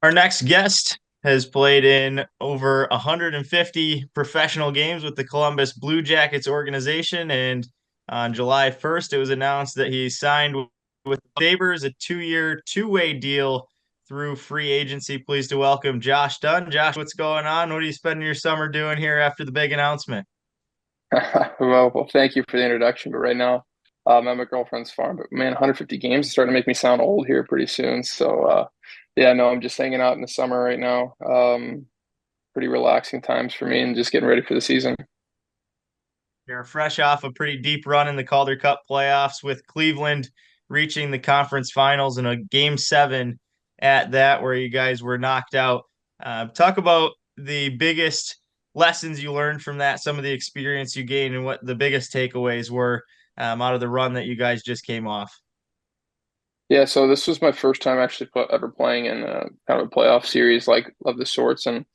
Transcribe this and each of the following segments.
Our next guest has played in over 150 professional games with the Columbus Blue Jackets organization. And on July 1st, it was announced that he signed with the Sabres a 2-year, two-way deal through free agency. Pleased to welcome Josh Dunne. Josh, what's going on? What are you spending your summer doing here after the big announcement? Well, thank you for the introduction. But right now, I'm at my girlfriend's farm. But man, 150 games is starting to make me sound old here pretty soon. So, yeah, no, I'm just hanging out in the summer right now. Pretty relaxing times for me and just getting ready for the season. You're fresh off a pretty deep run in the Calder Cup playoffs with Cleveland reaching the conference finals in a game 7 at that, where you guys were knocked out. Talk about the biggest lessons you learned from that, some of the experience you gained, and what the biggest takeaways were out of the run that you guys just came off. Yeah, so this was my first time actually ever playing in kind of a playoff series like of the sorts, and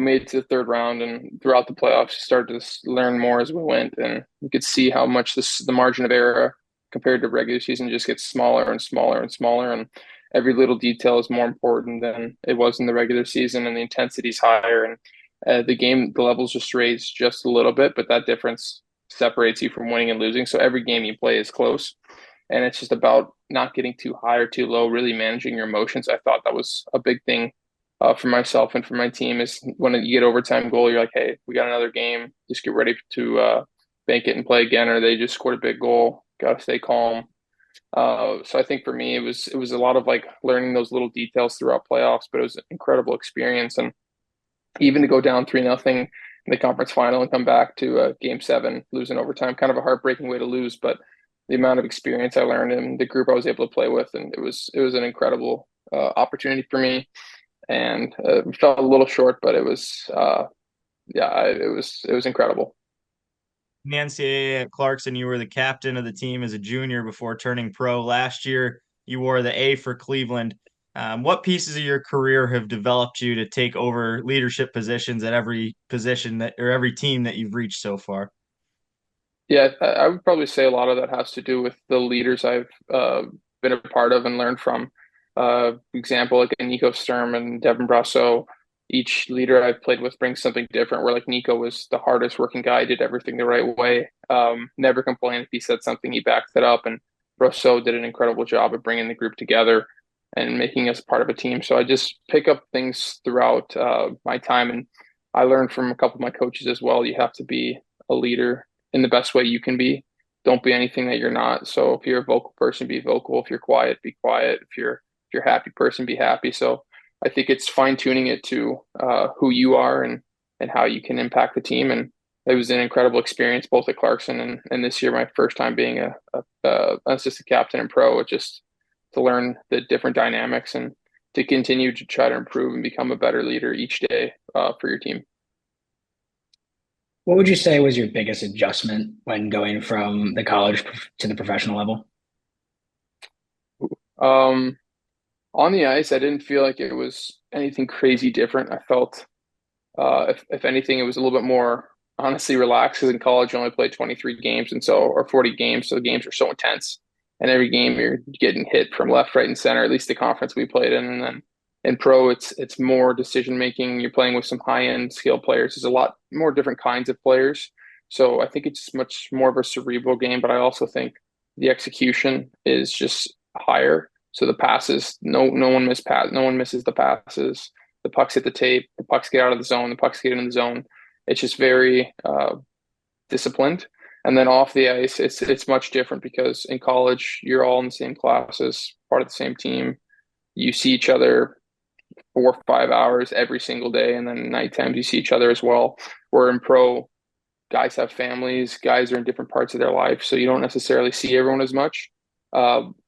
made it to the third round. And throughout the playoffs, you started to learn more as we went, and you could see how much the margin of error compared to regular season just gets smaller and smaller and smaller, and every little detail is more important than it was in the regular season, and the intensity is higher, and the levels just raised just a little bit, but that difference separates you from winning and losing. So every game you play is close, and it's just about not getting too high or too low, really managing your emotions. I thought that was a big thing for myself and for my team is when you get overtime goal, you're like, hey, we got another game. Just get ready to bank it and play again, or they just scored a big goal. Got to stay calm. So I think for me, it was a lot of like learning those little details throughout playoffs, but it was an incredible experience. And even to go down 3-0 in the conference final and come back to game 7, losing overtime, kind of a heartbreaking way to lose, but the amount of experience I learned and the group I was able to play with, and it was an incredible opportunity for me, and we fell a little short, but it was yeah, it was incredible. In the NCAA at Clarkson, you were the captain of the team as a junior before turning pro. Last year, you wore the A for Cleveland. What pieces of your career have developed you to take over leadership positions at every position that or every team that you've reached so far? Yeah, I would probably say a lot of that has to do with the leaders I've been a part of and learned from. Example, like a Nico Sturm and Devin Brasso. Each leader I've played with brings something different. Where like Nico was the hardest working guy, did everything the right way. Never complained if he said something, he backed it up. And Brasso did an incredible job of bringing the group together and making us part of a team. So I just pick up things throughout my time, and I learned from a couple of my coaches as well. You have to be a leader in the best way you can be. Don't be anything that you're not. So if you're a vocal person, be vocal. If you're quiet, be quiet. If you're a happy person, be happy. So I think it's fine tuning it to who you are and how you can impact the team. And it was an incredible experience both at Clarkson and this year my first time being a assistant captain and pro. It just to learn the different dynamics and to continue to try to improve and become a better leader each day for your team. What would you say was your biggest adjustment when going from the college to the professional level? Um, on the ice, I didn't feel like it was anything crazy different. I felt, if anything, it was a little bit more honestly relaxed because in college you only played 23 games and so or 40 games, so the games are so intense. And every game you're getting hit from left, right, and center. At least the conference we played in, and then in pro, it's more decision making. You're playing with some high end skill players. There's a lot more different kinds of players. So I think it's much more of a cerebral game, but I also think the execution is just higher. So the passes, no one misses the passes. The pucks hit the tape, the pucks get out of the zone, the pucks get in the zone. It's just very disciplined. And then off the ice, it's much different because in college you're all in the same classes, part of the same team. You see each other 4 or 5 hours every single day, and then night times you see each other as well. Where in pro, guys have families, guys are in different parts of their life, so you don't necessarily see everyone as much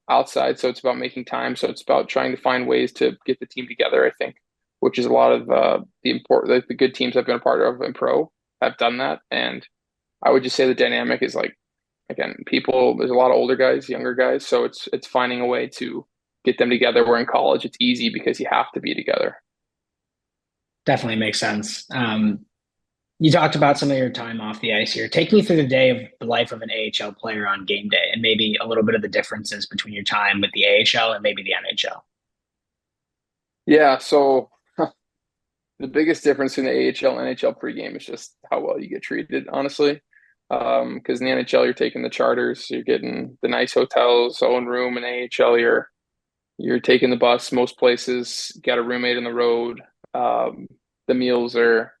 outside. So it's about making time. So it's about trying to find ways to get the team together. I think, which is a lot of the good teams I've been a part of in pro have done that, and I would just say the dynamic is like again, people. There's a lot of older guys, younger guys, so it's finding a way to get them together. Where in college, it's easy because you have to be together. Definitely makes sense. You talked about some of your time off the ice here. Take me through the day of the life of an AHL player on game day and maybe a little bit of the differences between your time with the AHL and maybe the NHL. Yeah, so the biggest difference in the AHL and NHL pregame is just how well you get treated, honestly. Because in the NHL, you're taking the charters, you're getting the nice hotels, own room. In AHL, you're taking the bus most places, got a roommate on the road. Um, the meals are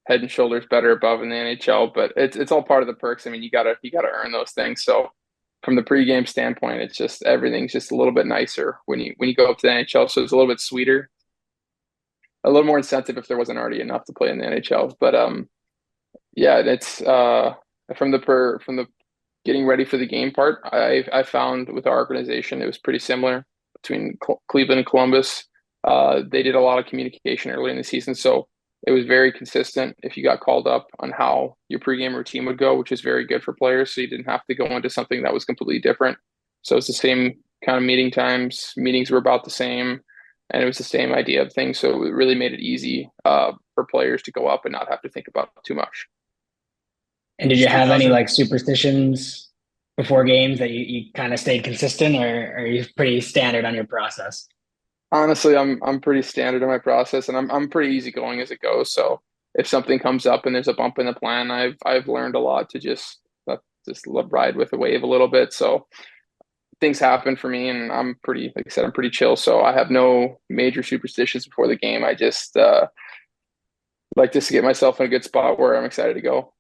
head and shoulders better above in the NHL, but it's all part of the perks. I mean, you gotta earn those things. So from the pregame standpoint, it's just everything's just a little bit nicer when you go up to the NHL. So it's a little bit sweeter, a little more incentive if there wasn't already enough to play in the NHL. But yeah, it's from the getting ready for the game part. I found with our organization it was pretty similar between Cleveland and Columbus. They did a lot of communication early in the season, so it was very consistent. If you got called up on how your pregame routine would go, which is very good for players, so you didn't have to go into something that was completely different. So it's the same kind of meeting times. Meetings were about the same, and it was the same idea of things. So it really made it easy for players to go up and not have to think about too much. And did you It's have any 2000. like superstitions before games that you kind of stayed consistent, or are you pretty standard on your process? Honestly, I'm pretty standard in my process, and I'm pretty easygoing as it goes. So if something comes up and there's a bump in the plan, I've learned a lot to ride with the wave a little bit. So things happen for me, and I'm pretty, like I said, I'm pretty chill. So I have no major superstitions before the game. I just like just to get myself in a good spot where I'm excited to go.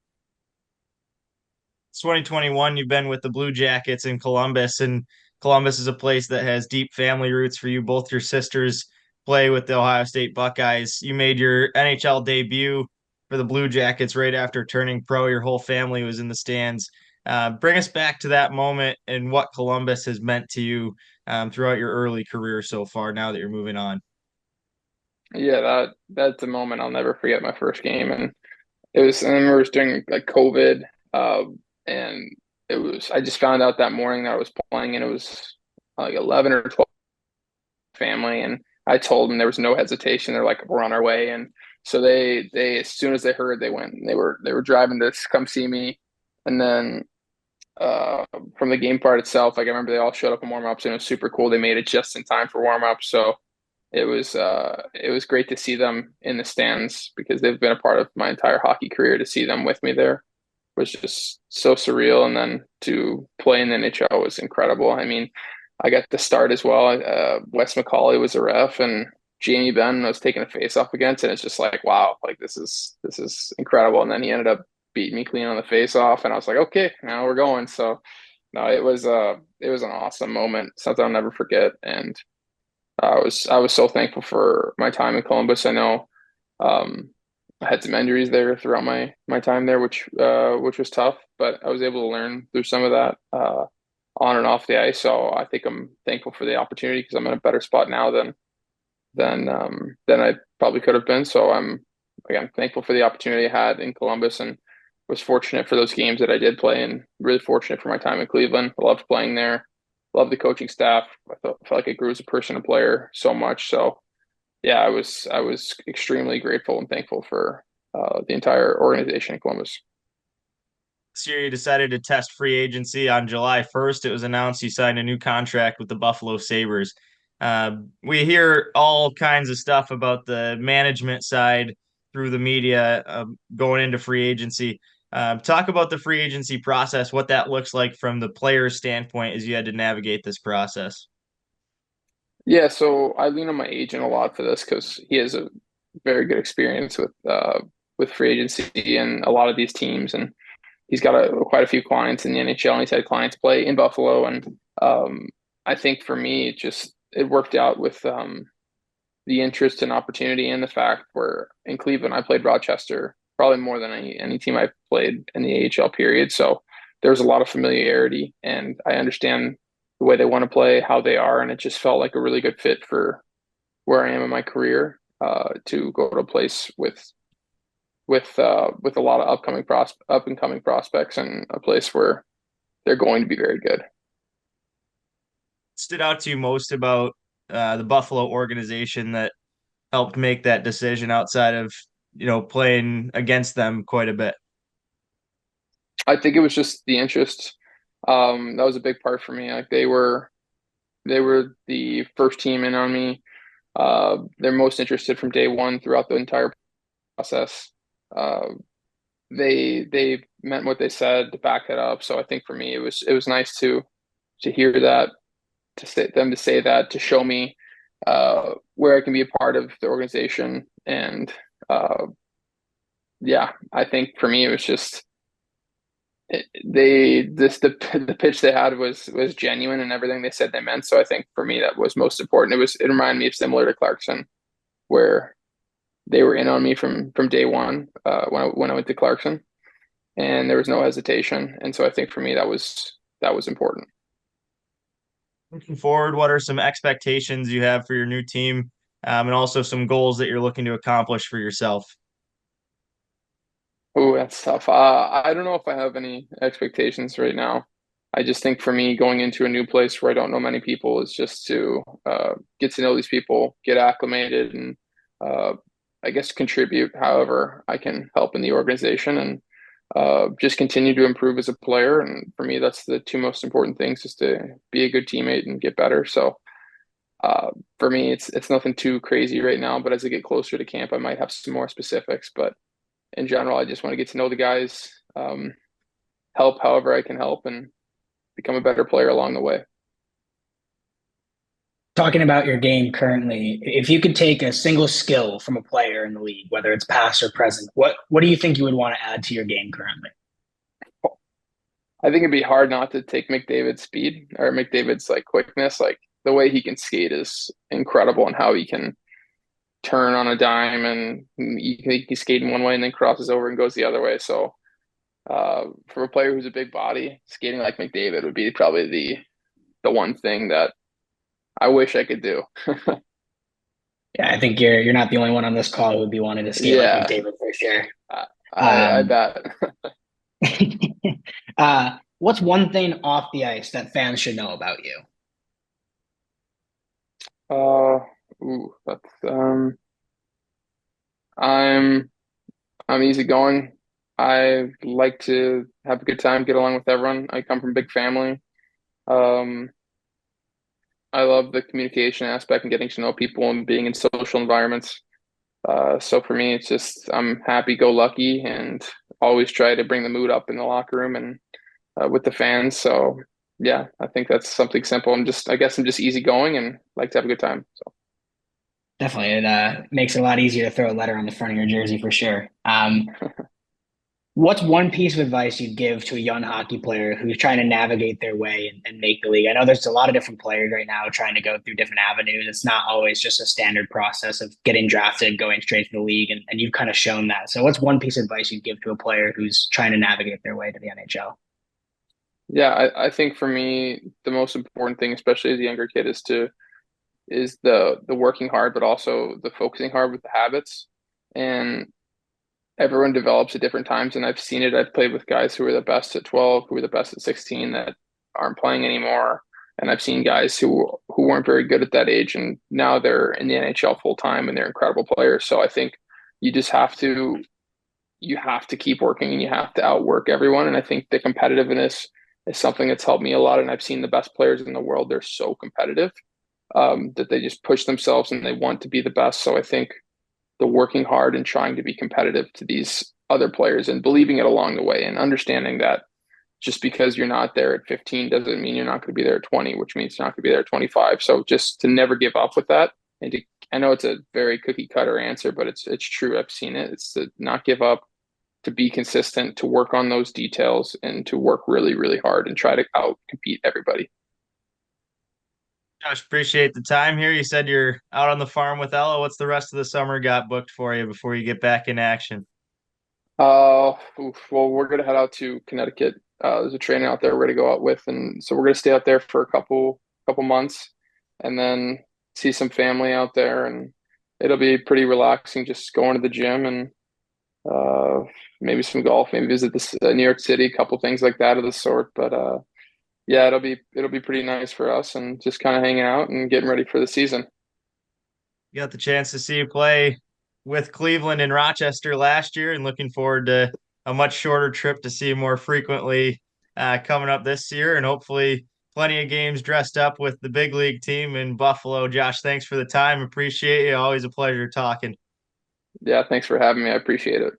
It's 2021. You've been with the Blue Jackets in Columbus, and Columbus is a place that has deep family roots for you. Both your sisters play with the Ohio State Buckeyes. You made your NHL debut for the Blue Jackets right after turning pro. Your whole family was in the stands. Bring us back to that moment and what Columbus has meant to you throughout your early career so far, now that you're moving on. Yeah, that's a moment I'll never forget. My first game, and I remember it was during like COVID, and it was I just found out that morning that I was playing, and it was like 11 or 12 family, and I told them there was no hesitation. They're like, we're on our way, and so they as soon as they heard, they went. And they were driving to come see me, and then uh, from the game part itself, like I remember they all showed up in warm ups, and it was super cool. They made it just in time for warm ups, so it was great to see them in the stands because they've been a part of my entire hockey career. To see them with me there was just so surreal, and then to play in the NHL was incredible. I mean, I got the start as well. Wes McCauley was a ref, and Jamie Benn was taking a face off against, and it's just like, wow, like this is incredible. And then he ended up beating me clean on the face off, and I was like, okay, now we're going. So no, it was an awesome moment, something I'll never forget. And I was so thankful for my time in Columbus. I know um, I had some injuries there throughout my time there, which was tough, but I was able to learn through some of that on and off the ice. So I think I'm thankful for the opportunity because I'm in a better spot now than I probably could have been. So I'm again thankful for the opportunity I had in Columbus and was fortunate for those games that I did play, and really fortunate for my time in Cleveland. I loved playing there, loved the coaching staff. Felt like I grew as a person and player so much. So yeah, I was extremely grateful and thankful for the entire organization in Columbus. This year, you decided to test free agency on July 1st. It was announced you signed a new contract with the Buffalo Sabres. We hear all kinds of stuff about the management side through the media going into free agency. Talk about the free agency process, what that looks like from the player's standpoint as you had to navigate this process. Yeah, so I lean on my agent a lot for this because he has a very good experience with free agency and a lot of these teams, and he's got quite a few clients in the NHL, and he's had clients play in Buffalo. And I think for me, it worked out with the interest and opportunity, and the fact where in Cleveland I played Rochester probably more than any team I've played in the AHL period. So there's a lot of familiarity, and I understand the way they want to play, how they are, and it just felt like a really good fit for where I am in my career to go to a place with a lot of up and coming prospects, and a place where they're going to be very good. Stood out to you most about the Buffalo organization that helped make that decision outside of, playing against them quite a bit? I think it was just the interest. That was a big part for me. Like they were the first team in on me. They're most interested from day one throughout the entire process. Uh, they meant what they said to back it up. So I think for me, it was nice to hear that, to say that, to show me where I can be a part of the organization. And yeah, I think for me, it was just the pitch they had was genuine and everything they said they meant. So I think for me that was most important. It reminded me of similar to Clarkson, where they were in on me from day one when I went to Clarkson, and there was no hesitation. And so I think for me that was important. Looking forward, what are some expectations you have for your new team, and also some goals that you're looking to accomplish for yourself? Oh, that's tough. I don't know if I have any expectations right now. I just think for me, going into a new place where I don't know many people is just to get to know these people, get acclimated, and uh, I guess contribute however I can help in the organization, and just continue to improve as a player. And for me, that's the two most important things: is to be a good teammate and get better. So uh, for me, it's nothing too crazy right now. But as I get closer to camp, I might have some more specifics. But in general, I just want to get to know the guys, help however I can help, and become a better player along the way. Talking about your game currently, if you could take a single skill from a player in the league, whether it's past or present, what do you think you would want to add to your game currently? I think it'd be hard not to take McDavid's speed or McDavid's like quickness. Like the way he can skate is incredible, and how he can turn on a dime, and he's skating one way and then crosses over and goes the other way. So for a player who's a big body, skating like McDavid would be probably the one thing that I wish I could do. Yeah, I think you're not the only one on this call who would be wanting to skate like Yeah, McDavid for sure. I Um, bet. what's one thing off the ice that fans should know about you? Uh, that's I'm I'm easygoing. I like to have a good time, get along with everyone. I come from a big family. Um, I love the communication aspect and getting to know people and being in social environments. So for me, it's just I'm happy go lucky and always try to bring the mood up in the locker room and with the fans. So yeah, I think that's something simple. I guess I'm just easygoing and like to have a good time. So. Definitely, it makes it a lot easier to throw a letter on the front of your jersey for sure. What's one piece of advice you'd give to a young hockey player who's trying to navigate their way and make the league? I know there's a lot of different players right now trying to go through different avenues. It's not always just a standard process of getting drafted, going straight to the league, and you've kind of shown that. So, what's one piece of advice you'd give to a player who's trying to navigate their way to the NHL? Yeah, I think for me the most important thing, especially as a younger kid, is the working hard, but also the focusing hard with the habits. And everyone develops at different times, and I've seen it. I've played with guys who are the best at 12, who are the best at 16 that aren't playing anymore. And I've seen guys who weren't very good at that age, and now they're in the NHL full time and they're incredible players. So I think you just have to keep working, and you have to outwork everyone. And I think the competitiveness is something that's helped me a lot. And I've seen the best players in the world, they're so competitive, that they just push themselves and they want to be the best. So I think the working hard and trying to be competitive to these other players and believing it along the way, and understanding that just because you're not there at 15 doesn't mean you're not going to be there at 20, which means you're not going to be there at 25. So just to never give up with that. And I know it's a very cookie cutter answer, but it's true. I've seen it. It's to not give up, to be consistent, to work on those details, and to work really, really hard and try to out compete everybody. Josh, appreciate the time here. You said you're out on the farm with Ella. What's the rest of the summer got booked for you before you get back in action? Well, we're gonna head out to Connecticut. There's a trainer out there we're gonna go out with, and so we're gonna stay out there for a couple months, and then see some family out there, and it'll be pretty relaxing. Just going to the gym and uh, maybe some golf, maybe visit this New York City, a couple things like that of the sort. But yeah, it'll be pretty nice for us, and just kind of hanging out and getting ready for the season. You got the chance to see you play with Cleveland and Rochester last year, and looking forward to a much shorter trip to see you more frequently coming up this year, and hopefully plenty of games dressed up with the big league team in Buffalo. Josh, thanks for the time. Appreciate you. Always a pleasure talking. Yeah, thanks for having me. I appreciate it.